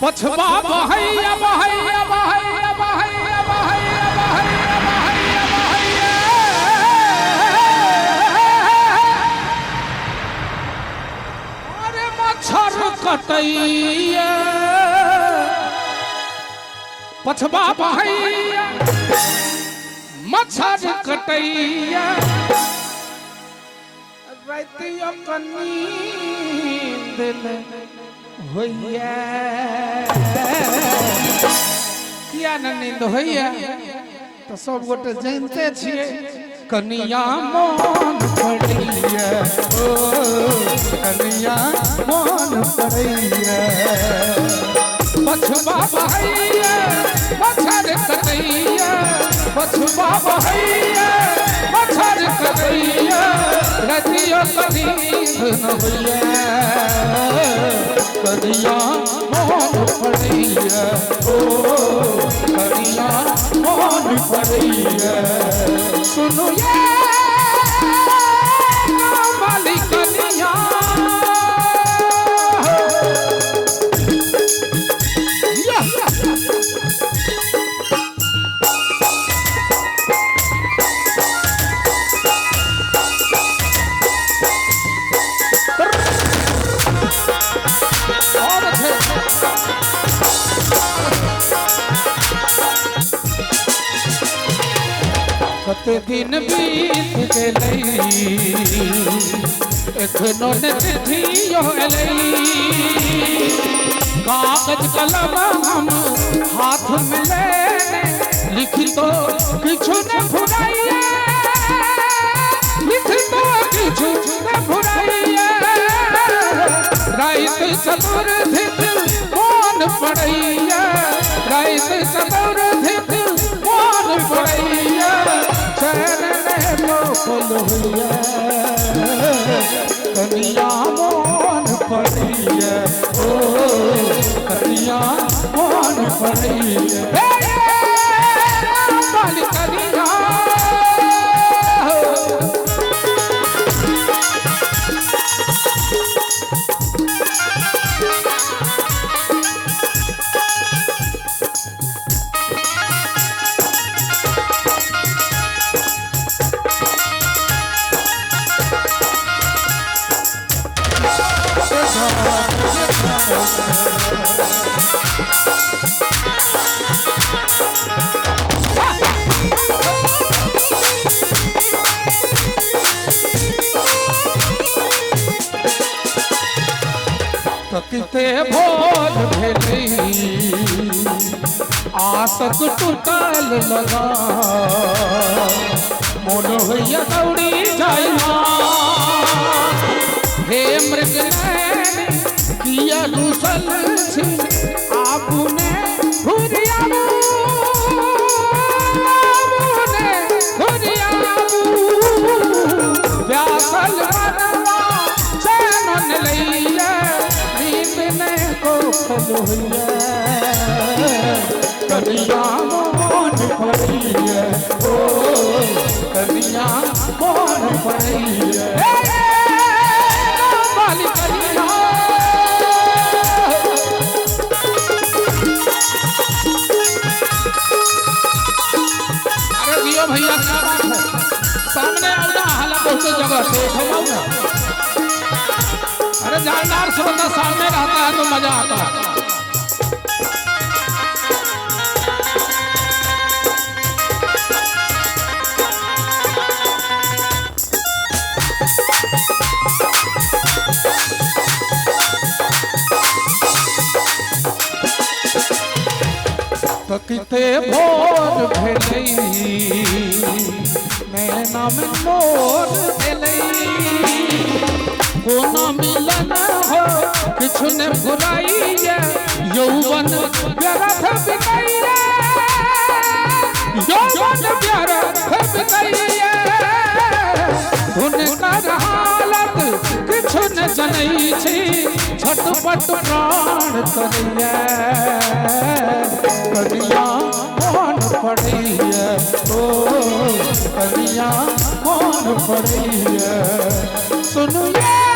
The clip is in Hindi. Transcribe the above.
पछवा बहैया बहैया बहैया बहैया बहैया बहैया बहैया बहैया अरे मच्छर कटैया पछवा बहैया मच्छर कटैया रातियों का नींद होइया किया न नींद होइया तो सब गोटे जानते छिए कनिया मन पड़ैया ओ कनिया मन पड़ैया पछवा बहैया मच्छर कटैया पछवा बहैया मच्छर कटैया रतियों का नींद न होइया कनिया मन पड़ैया ओ कनिया मन पड़ैया सुनो ये वाली कनिया कते दिन बीत गई एखनो ने चिट्ठियों एलई कागज कलम हम हाथ में लेने लिखी तो किछु न भुलाइए लिखी तो किछु न भुलाइए रात सबर धित मन पड़ैया रात सबर धित मन पड़ैया कनिया मन पड़ैया ओ कनिया मन पड़ैया कनिया किते भोर भेली आसक टूटल लगा मोन होइया दौड़ी जाइना हे मृग किया घुसल छी आपने घुरियाबू आपने घुरियाबू व्यासल मनवा चैन लैया कनिया मन पड़ैया ओ कनिया मन पड़ैया अरे दियो भैया क्या बात है सामने आना हाला बहुत जगह से घुमाऊंगा अरे जानदार से बंदा सामने रहता है तो मजा आता है किते भोर भेलई नैना में मोर भेलई कोना मिलन हो किछु ने भुलाइए यौवन व्यर्थ बिताइए यौवन व्यर्थ बिताइए हुनकर हालत किछु ने जनै छी छटपट प्राण करिए कनिया मन पड़ैया ओ कनिया मन पड़ैया सुनिए